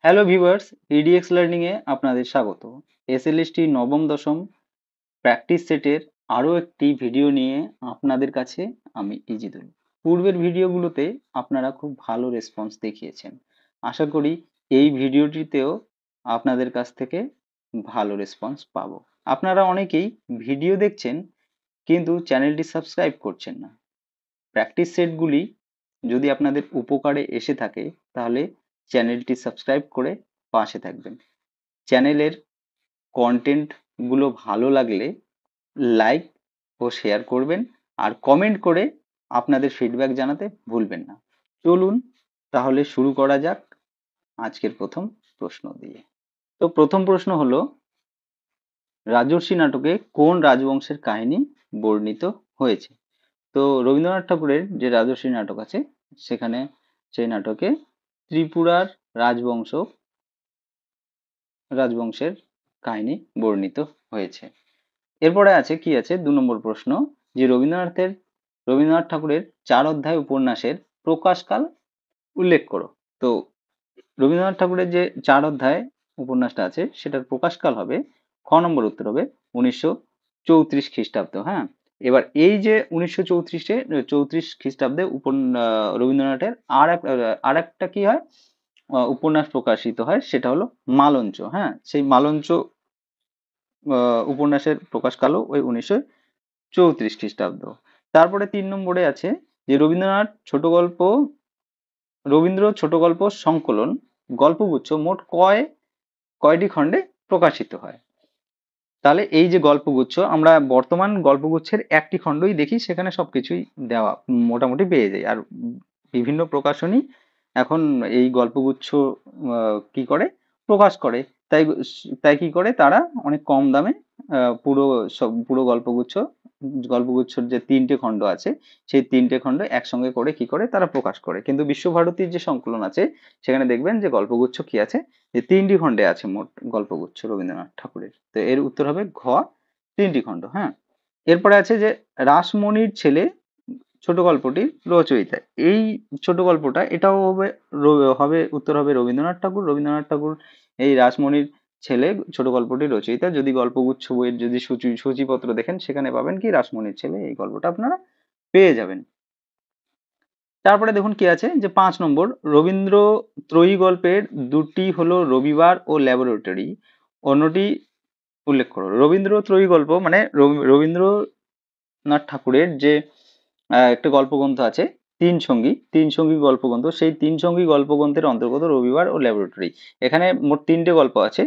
Hello viewers, edX learning এ আপনাদের স্বাগত। SLST নবম দশম প্র্যাকটিস সেটের আরও একটি ভিডিও নিয়ে আপনাদের কাছে আমি ইজিদুল। পূর্বের ভিডিওগুলোতে আপনারা খুব ভালো রেসপন্স দেখিয়েছেন। আশা করি এই ভিডিওটিতেও আপনাদের কাছ থেকে ভালো রেসপন্স পাবো। আপনারা অনেকেই ভিডিও দেখছেন কিন্তু চ্যানেলটি সাবস্ক্রাইব করছেন না। প্র্যাকটিস সেটগুলি যদি আপনাদের উপকারে এসে থাকে তাহলে চ্যানেলটি সাবস্ক্রাইব করে পাশে থাকবেন। চ্যানেলের কন্টেন্টগুলো ভালো লাগলে লাইক ও শেয়ার করবেন আর কমেন্ট করে আপনাদের ফিডব্যাক জানাতে ভুলবেন না। চলুন তাহলে শুরু করা যাক আজকের প্রথম প্রশ্ন দিয়ে। তো প্রথম প্রশ্ন হলো, রাজর্ষি নাটকে কোন রাজবংশের কাহিনী বর্ণিত হয়েছে? তো রবীন্দ্রনাথ ঠাকুরের যে রাজর্ষি নাটক আছে সেখানে সেই নাটকে ত্রিপুরার রাজবংশের কাহিনী বর্ণিত হয়েছে। এরপরে আছে কি আছে 2 নম্বর প্রশ্ন, যে রবীন্দ্রনাথ ঠাকুরের 4 অধ্যায় উপন্যাসের প্রকাশকাল উল্লেখ করো। তো রবীন্দ্রনাথ ঠাকুরের যে 4 অধ্যায় উপন্যাসটা আছে সেটার প্রকাশকাল হবে, খ নম্বর উত্তর হবে 1934 খ্রিস্টাব্দ। হ্যাঁ, এবার এই যে 1934 খ্রিস্টাব্দে রবীন্দ্রনাথের আর একটা কি হয়, উপন্যাস প্রকাশিত হয়, সেটা হলো মালঞ্চ। হ্যাঁ, সেই মালঞ্চ উপন্যাসের প্রকাশকালও ওই 1934 খ্রিস্টাব্দ। তারপরে 3 নম্বরে আছে যে রবীন্দ্র ছোট গল্প সংকলন গল্পগুচ্ছ মোট কয়টি খণ্ডে প্রকাশিত হয়? তাহলে এই যে গল্পগুচ্ছ, আমরা বর্তমান গল্পগুচ্ছের একটি খণ্ডই দেখি, সেখানে সবকিছুই দেওয়া মোটামুটি পেয়ে যাই। আর বিভিন্ন প্রকাশনী এখন এই গল্পগুচ্ছ কি করে প্রকাশ করে, তাই তাই কি করে তারা অনেক কম দামে পুরো গল্পগুচ্ছর যে 3টে খণ্ড আছে সেই 3টে খণ্ড একসঙ্গে করে কি করে তারা প্রকাশ করে। কিন্তু বিশ্বভারতীর যে সংকলন আছে সেখানে দেখবেন যে গল্পগুচ্ছ কি আছে, যে 3টি খণ্ডে আছে মোট গল্পগুচ্ছ রবীন্দ্রনাথ ঠাকুরের। তো এর উত্তর হবে ঘ, 3টি খণ্ড। হ্যাঁ, এরপরে আছে যে রাসমণির ছেলে ছোট গল্পটির রচয়িতা। এই ছোট গল্পটা এটাও হবে উত্তর হবে রবীন্দ্রনাথ ঠাকুর এই রাসমণির ছেলে ছোট গল্পটির রচয়িতা। যদি গল্পগুচ্ছ বইয়ের যদি সূচিপত্র দেখেন সেখানে পাবেন কি রাসমণির ছেলে, এই গল্পটা আপনারা পেয়ে যাবেন। তারপরে দেখুন কি আছে, যে 5 নম্বর, রবীন্দ্র ত্রয়ী গল্পের দুটি হলো রবিবার ও ল্যাবরেটরি, অন্যটি উল্লেখ করো। রবীন্দ্র ত্রয়ী গল্প মানে রবীন্দ্রনাথ ঠাকুরের যে একটা গল্পগ্রন্থ আছে তিন সঙ্গী গল্পগ্রন্থ, সেই 3 সঙ্গী গল্পগ্রন্থের অন্তর্গত রবিবার ও ল্যাবরেটরি। এখানে মোট 3টে গল্প আছে।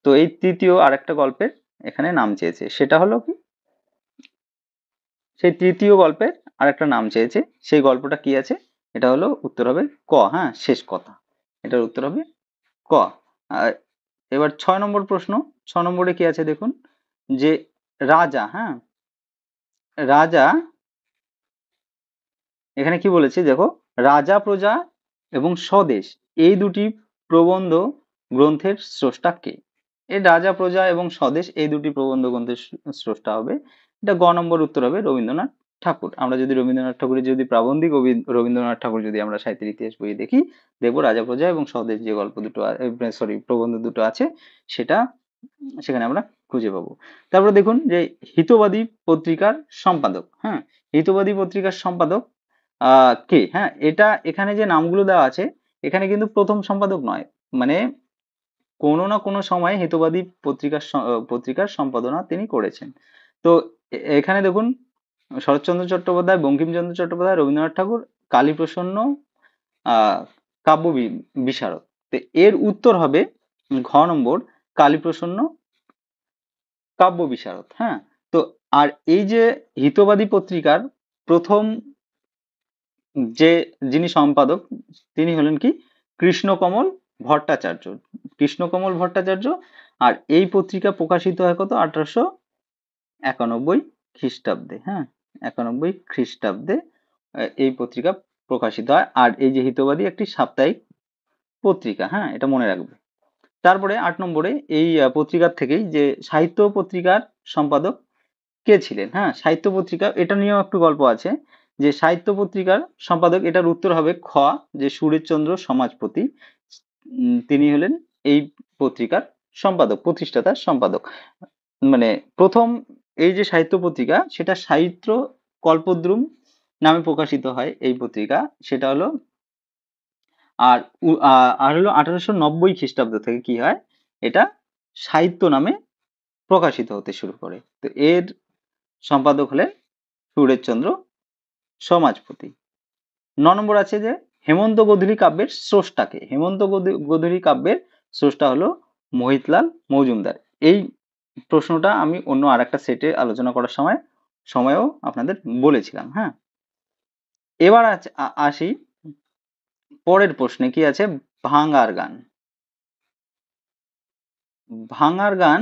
তো এই তৃতীয় আরেকটা গল্পের এখানে নাম চেয়েছে, সেটা হলো কি, সেই তৃতীয় গল্পের আরেকটা নাম চেয়েছে, সেই গল্পটা কি আছে, এটা হলো উত্তর হবে ক। হ্যাঁ, শেষ কথা, এটার উত্তর হবে ক। আর এবার 6 নম্বর প্রশ্ন, 6 নম্বরে কি আছে দেখুন, যে রাজা, হ্যাঁ রাজা, এখানে কি বলেছে দেখো, রাজা প্রজা এবং স্বদেশ এই দুটি প্রবন্ধ গ্রন্থের স্রষ্টা কে? এই রাজা প্রজা এবং স্বদেশ এই দুটি প্রবন্ধ গ্রন্থের স্রষ্টা হবে, এটা গ নম্বর উত্তর হবে রবীন্দ্রনাথ ঠাকুর। আমরা যদি রবীন্দ্রনাথ ঠাকুরের যদি প্রাবন্ধিক রবীন্দ্রনাথ ঠাকুর যদি আমরা সাহিত্যের ইতিহাস বই দেখি, দেখবো রাজা প্রজা এবং স্বদেশ যে গল্প দুটো প্রবন্ধ দুটো আছে সেটা সেখানে আমরা খুঁজে পাবো। তারপরে দেখুন যে হিতবাদী পত্রিকার সম্পাদক, হ্যাঁ হিতবাদী পত্রিকার সম্পাদক কে? হ্যাঁ, এটা এখানে যে নামগুলো দেওয়া আছে এখানে কিন্তু প্রথম সম্পাদক নয়, মানে কোনো না কোনো সময় হিতবাদী পত্রিকার সম্পাদনা তিনি করেছেন। তো এখানে দেখুন, শরৎচন্দ্র চট্টোপাধ্যায়, বঙ্কিমচন্দ্র চট্টোপাধ্যায়, রবীন্দ্রনাথ ঠাকুর, কালীপ্রসন্ন আহ কাব্য বিশারদ। তো এর উত্তর হবে ঘ নম্বর, কালীপ্রসন্ন কাব্য বিশারদ। হ্যাঁ, তো আর এই যে হিতবাদী পত্রিকার প্রথম যে যিনি সম্পাদক তিনি হলেন কি, কৃষ্ণকমল ভট্টাচার্য। কৃষ্ণকমল ভট্টাচার্য। আর এই পত্রিকা প্রকাশিত হয় কত, 1891 খ্রিস্টাব্দে। হ্যাঁ, 91 খ্রিস্টাব্দে এই পত্রিকা প্রকাশিত হয়। আর এই যে হিতবাদী একটি সাপ্তাহিক পত্রিকা, হ্যাঁ এটা মনে রাখবে। তারপরে 8 নম্বরে, এই পত্রিকার থেকেই যে সাহিত্য পত্রিকার সম্পাদক কে ছিলেন? হ্যাঁ, সাহিত্য পত্রিকা এটা নিয়েও একটু গল্প আছে, যে সাহিত্য পত্রিকার সম্পাদক, এটার উত্তর হবে খ, যে সুরেশচন্দ্র সমাজপতি। তিনি হলেন এই পত্রিকার সম্পাদক, প্রতিষ্ঠাতা সম্পাদক। মানে প্রথম এই যে সাহিত্য পত্রিকা, সেটা সাহিত্য কল্পদ্রুম নামে প্রকাশিত হয় এই পত্রিকা। সেটা হলো আর আর হলো 1890 খ্রিস্টাব্দ থেকে কি হয়, এটা সাহিত্য নামে প্রকাশিত হতে শুরু করে। তো এর সম্পাদক হলেন সুরেশচন্দ্র সমাজপতি। 9 নম্বর আছে যে হেমন্ত গোধূলি কাব্যের স্রষ্টাকে। হেমন্ত গোধূলি কাব্যের স্রষ্টা হলো মোহিতলাল মজুমদার। এই প্রশ্নটা আমি অন্য আরেকটা সেটে আলোচনা করার সময়ও আপনাদের বলেছিলাম। হ্যাঁ, এবার আসি পরের প্রশ্নে, কি আছে, ভাঙার গান। ভাঙার গান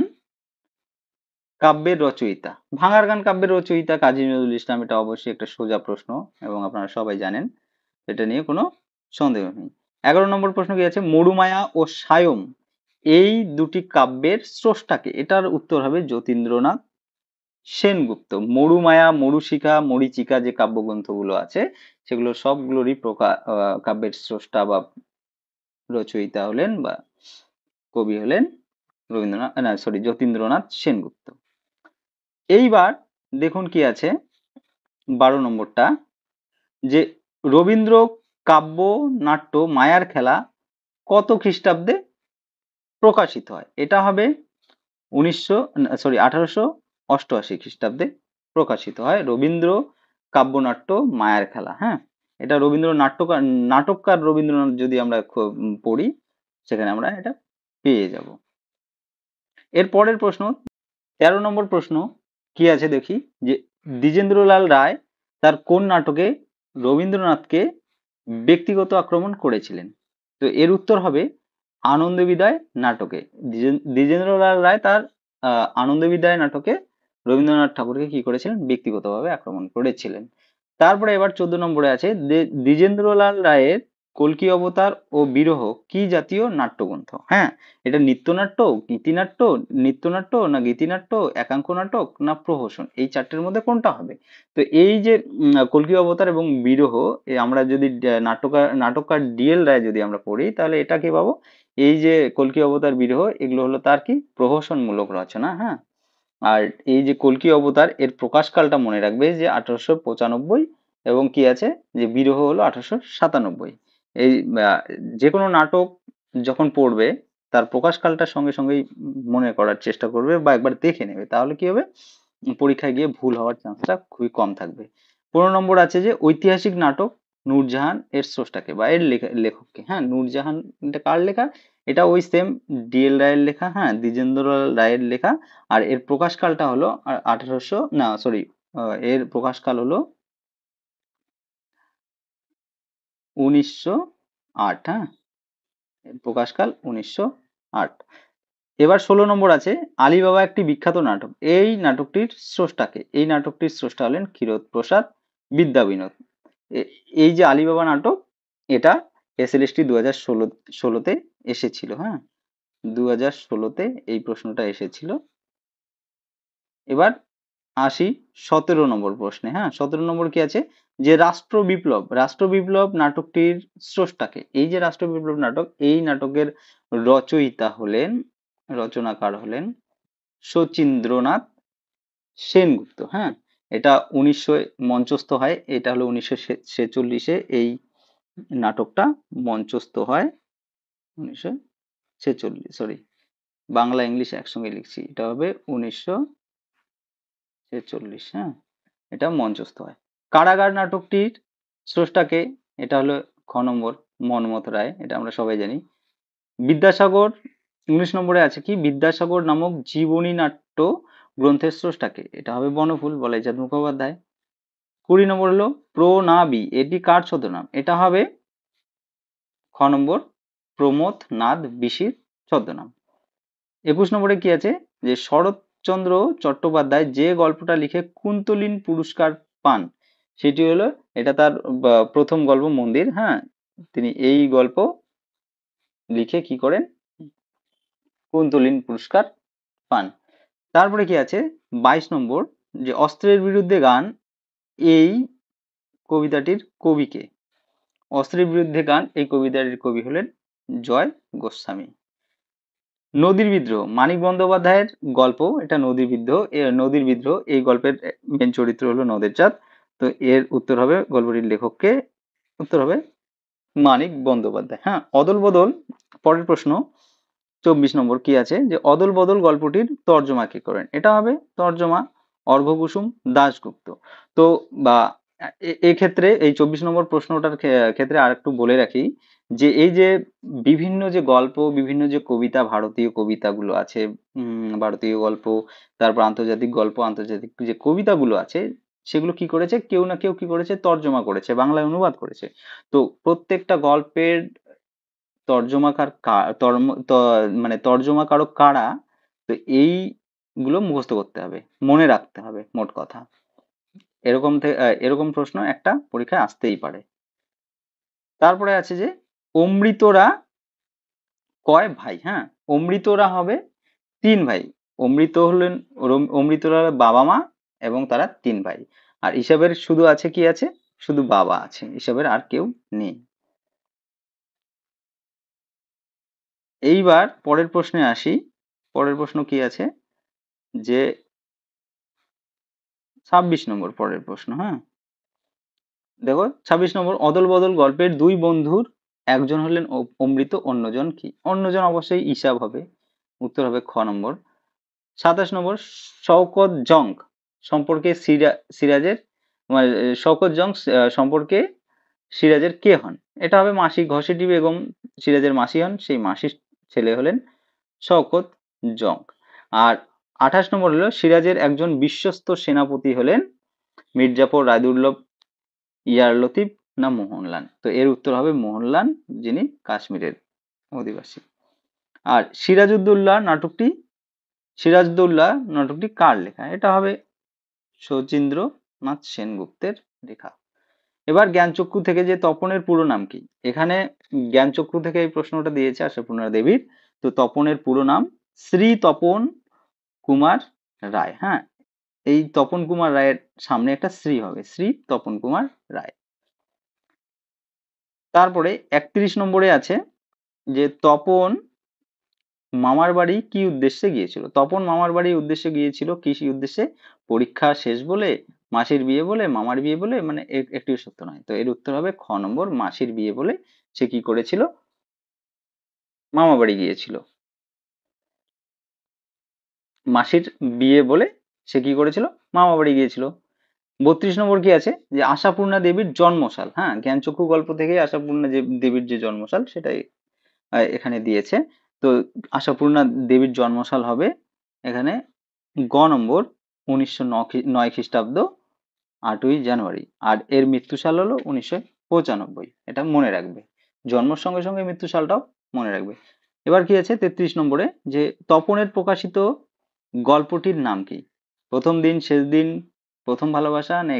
কাব্যের রচয়িতা। ভাঙার গান কাব্যের রচয়িতা কাজী নজরুল ইসলাম। এটা অবশ্যই একটা সোজা প্রশ্ন এবং আপনারা সবাই জানেন, এটা নিয়ে কোনো সন্দেহ নেই। 11 নম্বর প্রশ্ন কি আছে, মরুমায়া ও সায়ম এই দুটি কাব্যের স্রষ্টাকে। এটার উত্তর হবে যতীন্দ্রনাথ সেনগুপ্ত। মরুমায়া, মরুশিখা, মরীচিকা যে কাব্যগ্রন্থগুলো আছে, সেগুলো সবগুলোরই কাব্যের স্রষ্টা বা রচয়িতা হলেন বা কবি হলেন যতীন্দ্রনাথ সেনগুপ্ত। এইবার দেখুন কি আছে 12 নম্বরটা, যে রবীন্দ্র কাব্য নাট্য মায়ার খেলা কত খ্রিস্টাব্দে প্রকাশিত হয়? এটা হবে 1888 খ্রিস্টাব্দে প্রকাশিত হয় রবীন্দ্র কাব্যনাট্য মায়ার খেলা। হ্যাঁ, এটা রবীন্দ্র নাটককার রবীন্দ্রনাথ যদি আমরা পড়ি, সেখানে আমরা এটা পেয়ে যাব। এর পরের প্রশ্ন, 13 নম্বর প্রশ্ন কি আছে দেখি, যে দ্বিজেন্দ্রলাল রায় তার কোন নাটকে রবীন্দ্রনাথকে ব্যক্তিগত আক্রমণ করেছিলেন? তো এর উত্তর হবে আনন্দ বিদায় নাটকে। দ্বিজেন্দ্রলাল রায় তার আনন্দ বিদায় নাটকে রবীন্দ্রনাথ ঠাকুরকে কি করেছিলেন, ব্যক্তিগতভাবে আক্রমণ করেছিলেন। তারপরে এবার 14 নম্বরে আছে, দ্বিজেন্দ্রলাল রায়ের কল্কি অবতার ও বিরহ কি জাতীয় নাট্যগ্রন্থ? হ্যাঁ, এটা নৃত্যনাট্য, গীতিনাট্য, নৃত্যনাট্য না গীতিনাট্য, একাঙ্ক নাটক না প্রহসন, এই চারটের মধ্যে কোনটা হবে? তো এই যে কল্কি অবতার এবং বিরহ, আমরা যদি নাটককার ডিএল রায় যদি আমরা পড়ি, তাহলে এটা কি পাবো, এই যে কল্কি অবতার, বিরহ, এগুলো হলো তার কি প্রহসনমূলক রচনা। হ্যাঁ, আর এই যে কল্কি অবতার, এর প্রকাশকালটা মনে রাখবে যে 1895, এবং কি আছে যে বিরহ হলো 1897। এই যে কোনো নাটক যখন পড়বে, তার প্রকাশকালটার সঙ্গে সঙ্গেই মনে করার চেষ্টা করবে বা একবার দেখে নেবে, তাহলে কি হবে, পরীক্ষায় গিয়ে ভুল হওয়ার চান্সটা খুবই কম থাকবে। 15 নম্বর আছে যে ঐতিহাসিক নাটক নূরজাহান এর স্রষ্টাকে বা এর লেখককে। হ্যাঁ, নূরজাহান এটা কার লেখা? এটা ওই সেম ডিএল রায়ের লেখা, হ্যাঁ, দ্বিজেন্দ্র রায়ের লেখা। আর এর প্রকাশকালটা হলো 1800 না সরি, এর প্রকাশকাল হলো 1908। হ্যাঁ, এর প্রকাশকাল 1908। এবার 16 নম্বর আছে, আলিবাবা একটি বিখ্যাত নাটক, এই নাটকটির স্রষ্টাকে? এই নাটকটির স্রষ্টা হলেন ক্ষীরোদ বিদ্যাবিনোদ। এই যে আলিবাবা নাটক, এটা এসএলএসটি 2016-তে এসেছিল। হ্যাঁ, 2016-তে এই প্রশ্নটা এসেছিল। এবার আসি 17 নম্বর প্রশ্নে। হ্যাঁ, 17 নম্বর কি আছে, যে রাষ্ট্রবিপ্লব নাটকটির স্রষ্টাকে? এই যে রাষ্ট্রবিপ্লব নাটক, এই নাটকের রচনাকার হলেন শচীন্দ্রনাথ সেনগুপ্ত। হ্যাঁ, এটা 1900 মঞ্চস্থ হয়, এটা হলো 1946-এ এই নাটকটা মঞ্চস্থ হয়। 1946, সরি, বাংলা ইংলিশ একসঙ্গে লিখছি, এটা হবে 1946। হ্যাঁ, এটা মঞ্চস্থ হয়। কারাগার নাটকটির স্রষ্টাকে? এটা হলো খ নম্বর মন্মথ রায়, এটা আমরা সবাই জানি। বিদ্যাসাগর, 19 নম্বরে আছে কি, বিদ্যাসাগর নামক জীবনী নাট্য গ্রন্থের স্রষ্টাকে? এটা হবে বনফুল, বলাইচাঁদ মুখোপাধ্যায়। 20 নম্বর হলো প্রনাবি, এটি কার ছদ্মনাম? এটা হবে খ নম্বর প্রমথ নাথ বিশির ছদ্মনাম। 21 নম্বরে কি আছে, যে শরৎচন্দ্র চট্টোপাধ্যায় যে গল্পটা লিখে কুন্তলিন পুরস্কার পান, সেটি হলো, এটা তার প্রথম গল্প মন্দির। হ্যাঁ, তিনি এই গল্প লিখে কি করেন, কুন্তলিন পুরস্কার পান। তারপরে কি আছে 22 নম্বর, যে অস্ত্রের বিরুদ্ধে গান, এই কবিতাটির কবিকে? অস্ত্রের বিরুদ্ধে গান এই কবিতাটির কবি হলেন জয় গোস্বামী। নদীর বিদ্রোহ মানিক বন্দ্যোপাধ্যায়ের গল্প, এটা নদীর বিদ্রোহ। এই গল্পের মেন চরিত্র হলো নদের চাঁদ। তো এর উত্তর হবে, গল্পটির লেখককে, উত্তর হবে মানিক বন্দ্যোপাধ্যায়। হ্যাঁ, অদল বদল, পরের প্রশ্ন 24 নম্বর কি আছে, যে অদল বদল গল্পটির তর্জমা কে করেন? এটা হবে তর্জমা অর্ঘ্যকুসুম দাশগুপ্ত। তো বা এক্ষেত্রে এই 24 নম্বর প্রশ্নটার ক্ষেত্রে আর একটু বলে রাখি, যে এই যে বিভিন্ন যে গল্প, বিভিন্ন যে কবিতা, ভারতীয় কবিতাগুলো আছে, ভারতীয় গল্প, তারপর আন্তর্জাতিক গল্প, আন্তর্জাতিক যে কবিতাগুলো আছে, সেগুলো কি করেছে, কেউ না কেউ কি করেছে, তর্জমা করেছে, বাংলায় অনুবাদ করেছে। তো প্রত্যেকটা গল্পের তর্জমাকার মানে তর্জমাকারক কারা, তো এইগুলো মুখস্থ করতে হবে, মনে রাখতে হবে, মোট কথা। এরকম প্রশ্ন একটা পরীক্ষায় আসতেই পারে। তারপরে আছে যে অমৃতরা কয় ভাই? হ্যাঁ, অমৃতরা হবে 3 ভাই। অমৃতরা বাবা মা এবং তারা 3 ভাই। আর হিসাবের শুধু আছে, কি আছে, শুধু বাবা আছে, হিসাবের আর কেউ নেই। এইবার পরের প্রশ্নে আসি। পরের প্রশ্ন কি আছে, যে 26 নম্বর পরের প্রশ্ন। হ্যাঁ, দেখো 26 নম্বর, অদল বদল গল্পের দুই বন্ধুর একজন হলেন অমৃত, অন্যজন কি? অন্যজন অবশ্যই ঈশাব হবে, উত্তর হবে খ নম্বর। 27 নম্বর, শওকত জং সম্পর্কে সিরাজের মানে শওকত জং সম্পর্কে সিরাজের কে হন? এটা হবে মাসি, ঘসেটি বেগম সিরাজের মাসি হন, সেই মাসির ছেলে হলেন শওকত জং। আর 28 নম্বর হলো, সিরাজের একজন বিশ্বস্ত সেনাপতি হলেন মির্জাফর, রায়দুর্লভ, ইয়ার লতিফ না মোহনলাল? তো এর উত্তর হবে মোহনলাল, যিনি কাশ্মীরের অধিবাসী। আর সিরাজউদ্দৌল্লা নাটকটি কার লেখা? এটা হবে শচীন্দ্রনাথ সেনগুপ্তের লেখা। এবার জ্ঞানচক্ষু থেকে যে তপনের পুরো নাম কি? এখানে জ্ঞানচক্ষু থেকে এই প্রশ্নটা দিয়েছে আশাপূর্ণা দেবীর। তো তপনের পুরো নাম শ্রী তপন কুমার রায়। হ্যাঁ, এই তপন কুমার রায়ের সামনে একটা শ্রী হবে, শ্রী তপন কুমার রায়। তারপরে 31 নম্বরে আছে যে তপন মামার বাড়ি কি উদ্দেশ্যে গিয়েছিল? তপন মামার বাড়ি উদ্দেশ্যে গিয়েছিল কৃষি উদ্দেশ্যে। পরীক্ষা শেষ বলে, মাসির বিয়ে বলে, মামার বিয়ে বলে, মানে একটিও সত্য নয়। তো এর উত্তর হবে খ নম্বর, মাসির বিয়ে বলে সে কি করেছিল, মামা বাড়ি গিয়েছিল। মাসির বিয়ে বলে সে কি করেছিল, মামা বাড়ি গিয়েছিল। 32 নম্বর কি আছে, যে আশাপূর্ণা দেবীর জন্মসাল। হ্যাঁ, জ্ঞানচক্ষু গল্প থেকে আশাপূর্ণা দেবীর যে জন্মসাল সেটাই এখানে দিয়েছে। তো আশাপূর্ণা দেবীর জন্মসাল হবে এখানে গ নম্বর, 1909 খ্রিস্টাব্দ, 8ই জানুয়ারি। আর এর মৃত্যুসাল হলো 1995। এটা মনে রাখবে, জন্মের সঙ্গে সঙ্গে মৃত্যুসালটাও মনে রাখবে। এবার কি আছে 33 নম্বরে, যে তপনের প্রকাশিত গল্পটির নাম কি? প্রথম দিন, শেষ দিন, প্রথম ভালোবাসা, না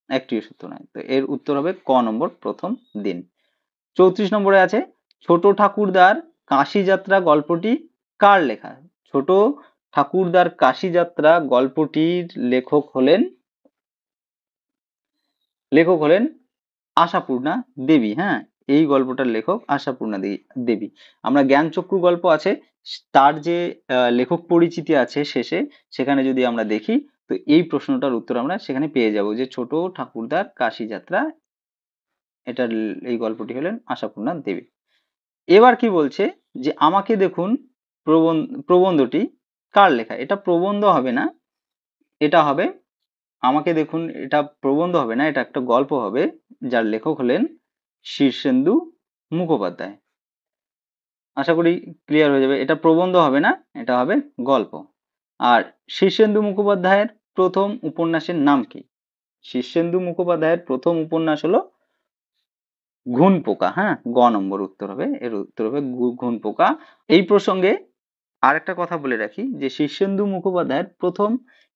একটিও সত্য নয়। তো এর উত্তর হবে ক নম্বর, প্রথম দিন। 34 নম্বরে আছে ছোট ঠাকুরদার কাশি যাত্রা গল্পটি কার লেখা? ছোট ঠাকুরদার কাশি যাত্রা গল্পটির লেখক হলেন আশাপূর্ণা দেবী। হ্যাঁ, এই গল্পটার লেখক আশাপূর্ণা দেবী। আমরা জ্ঞানচক্ষু গল্প আছে, তার যে লেখক পরিচিতি আছে শেষে, সেখানে যদি আমরা দেখি, তো এই প্রশ্নটার উত্তর আমরা সেখানে পেয়ে যাব, যে ছোট ঠাকুরদার কাশি যাত্রা, এটার এই গল্পটি হলেন আশাপূর্ণা দেবী। এবার কি বলছে, যে আমাকে দেখুন প্রবন্ধটি কার লেখা? এটা প্রবন্ধ হবে না, এটা হবে, আমাকে দেখুন এটা প্রবন্ধ হবে না, এটা একটা গল্প হবে, যার লেখক হলেন শীর্ষেন্দু মুখোপাধ্যায়। আশা করি ক্লিয়ার হয়ে যাবে, এটা প্রবন্ধ হবে না, এটা হবে গল্প। আর শীর্ষেন্দু মুখোপাধ্যায়ের প্রথম উপন্যাসের নাম কি? শীর্ষেন্দু মুখোপাধ্যায়ের প্রথম উপন্যাস হলো ঘুণ পোকা। হ্যাঁ, গ নম্বর উত্তর হবে, এর উত্তর হবে ঘুণ পোকা। এই প্রসঙ্গে আরেকটা কথা বলে রাখি, যে শীর্ষেন্দু মুখোপাধ্যায়ের প্রথম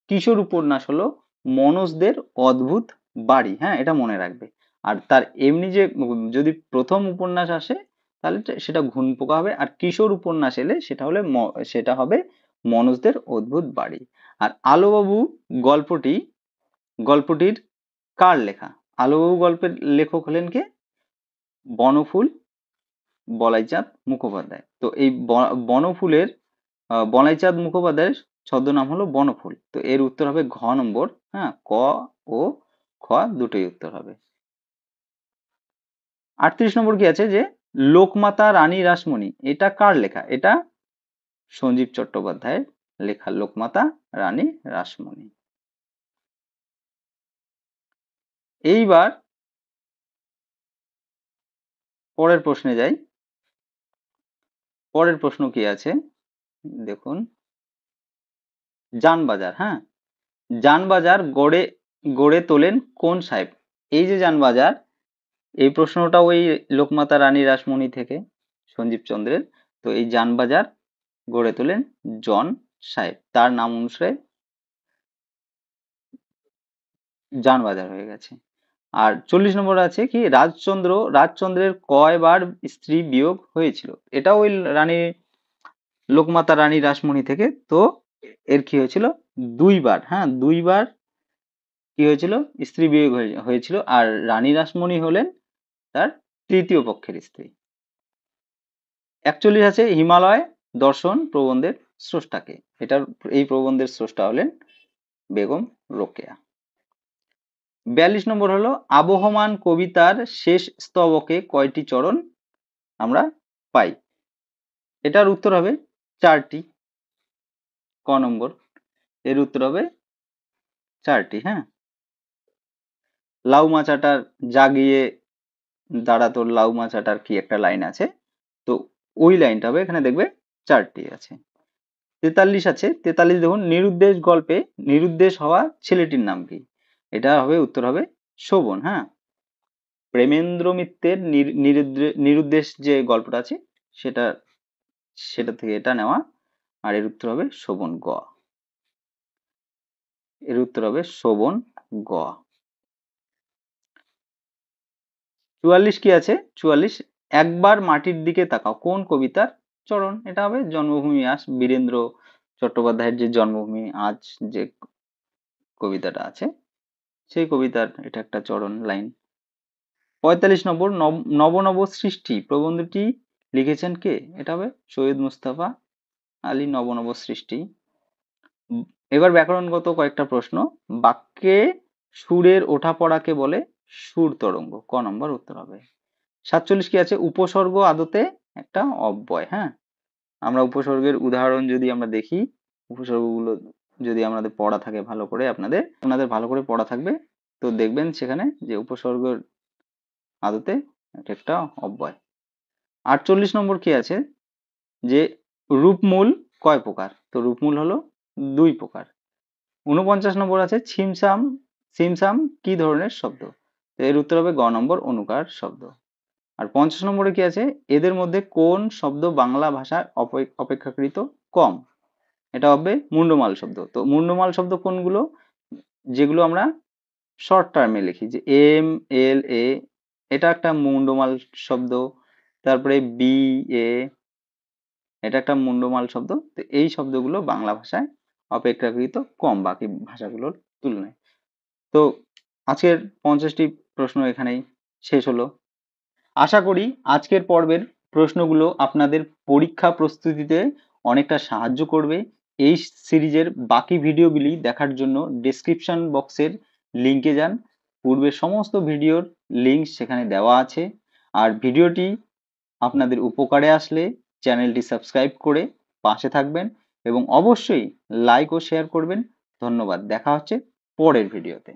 কিশোর উপন্যাস হলো মনোজদের অদ্ভুত বাড়ি। হ্যাঁ, এটা মনে রাখবে। আর তার এমনি যে যদি প্রথম উপন্যাস আসে, তাহলে সেটা ঘুণ পোকা হবে। আর কিশোর উপন্যাস এলে সেটা হবে মনোজদের অদ্ভুত বাড়ি। আর আলোবাবু গল্পটির কার লেখা? আলোবাবু গল্পের লেখক হলেন কে? বনফুল বলাইচাঁদ মুখোপাধ্যায়। তো এই বনফুলের বলাইচাঁদ মুখোপাধ্যায়ের ছদ্মনাম হলো বনফুল। তো এর উত্তর হবে ঘ নম্বর। হ্যাঁ, ক ও খ দুটোই উত্তর হবে। 38 নম্বর কি আছে যে লোকমাতা রানী রাসমণি, এটা কার লেখা? এটা সঞ্জীব চট্টোপাধ্যায়ের লেখা লোকমাতা রানী রাসমণি। এইবার পরের প্রশ্নে যাই। পরের প্রশ্ন কি আছে দেখুন, জানবাজার। হ্যাঁ, জানবাজার গড়ে গড়ে তোলেন কোন সাহেব? এই যে জানবাজার, এই প্রশ্নটা ওই লোকমাতা রানী রাসমণি থেকে, সঞ্জীব চন্দ্রের। তো এই জানবাজার গড়ে তোলেন জন সাহেব, তার নাম অনুসারে জানবাজার হয়ে গেছে। আর 40 নম্বর আছে কি রাজচন্দ্রের কয়বার স্ত্রী বিয়োগ হয়েছিল? এটা ওই রানী লোকমাতা রানী রাসমণি থেকে। তো এর কি হয়েছিল? 2বার। হ্যাঁ, 2বার কি হয়েছিল? স্ত্রী বিয়োগ হয়েছিল। আর রানী রাসমণি হলেন তার তৃতীয় পক্ষের স্ত্রী। 41 আছে হিমালয় দর্শন প্রবন্ধের স্রষ্টাকে? এই প্রবন্ধের স্রষ্টা হলেন বেগম রোকেয়া। 42 নম্বর হলো আবহমান কবিতার শেষ স্তবকে কয়টি চরণ আমরা পাই? এটার উত্তর হবে 4টি। ক নম্বর, এর উত্তর হবে 4টি। হ্যাঁ, লাউ মাচাটার জাগিয়ে দাঁড়া তোর লাউ মাচাটার কি একটা লাইন আছে, তো ওই লাইনটা হবে, এখানে দেখবে 4টি আছে। 43 আছে, 43 দেখুন, নিরুদ্দেশ গল্পে নিরুদ্দেশ হওয়া ছেলেটির নাম কি? এটা হবে উত্তর হবে শোভন। হ্যাঁ, প্রেমেন্দ্র মিত্রের নিরুদ্দেশ যে গল্পটা আছে সেটা সেটা থেকে এটা নেওয়া। আর এর উত্তর হবে শোভন গ। এর উত্তর হবে শোভন গ। 44 কি আছে? 44 একবার মাটির দিকে তাকাও কোন কবিতার চরণ? এটা হবে জন্মভূমি আজ, বীরেন্দ্র চট্টোপাধ্যায়ের যে জন্মভূমি আজ যে কবিতাটা আছে সেই কবিতার এটা একটা চরণ লাইন। 45 নম্বর নব নব সৃষ্টি প্রবন্ধটি লিখেছেন কে? এটা হবে সৈয়দ মুস্তাফা আলী নব নব সৃষ্টি। এবার ব্যাকরণগত কয়েকটা প্রশ্ন। বাক্যে সুরের ওঠা পড়াকে বলে সুর তরঙ্গ। ক নম্বর উত্তর হবে। 47 কি আছে? উপসর্গ আদতে একটা অব্যয়। হ্যাঁ, আমরা উপসর্গের উদাহরণ যদি আমরা দেখি, উপসর্গগুলো যদি আমাদের পড়া থাকে ভালো করে, আপনাদের ভালো করে পড়া থাকবে, তো দেখবেন সেখানে যে উপসর্গের আদতে এটা একটা অব্যয়। 48 নম্বর কি আছে যে রূপমূল কয় প্রকার? তো রূপমূল হলো 2 প্রকার। 49 নম্বর আছে ছিমছাম ছিমছাম কি ধরনের শব্দ? তো এর উত্তর হবে গ নম্বর, অনুকার শব্দ। আর 50 নম্বরে কি আছে? এদের মধ্যে কোন শব্দ বাংলা ভাষায় অপেক্ষাকৃত কম? এটা হবে মুন্ডমাল শব্দ। তো মুন্ডমাল শব্দ কোনগুলো? যেগুলো আমরা শর্ট টার্মে লিখি, যে এম এল এ, এটা একটা মুন্ডমাল শব্দ। তারপরে বি এ, এটা একটা মুন্ডমাল শব্দ। তো এই শব্দগুলো বাংলা ভাষায় অপেক্ষাকৃত কম বাকি ভাষাগুলোর তুলনায়। তো আজকের 50টি প্রশ্ন এখানেই শেষ হলো। আশা করি আজকের পর্বের প্রশ্নগুলো আপনাদের পরীক্ষা প্রস্তুতিতে অনেকটা সাহায্য করবে। এই সিরিজের বাকি ভিডিওগুলি দেখার জন্য ডেসক্রিপশন বক্সের লিঙ্কে যান। পূর্বের সমস্ত ভিডিওর লিঙ্ক সেখানে দেওয়া আছে। আর ভিডিওটি আপনাদের উপকারে আসলে চ্যানেলটি সাবস্ক্রাইব করে পাশে থাকবেন এবং অবশ্যই লাইক ও শেয়ার করবেন। ধন্যবাদ। দেখা হচ্ছে পরের ভিডিওতে।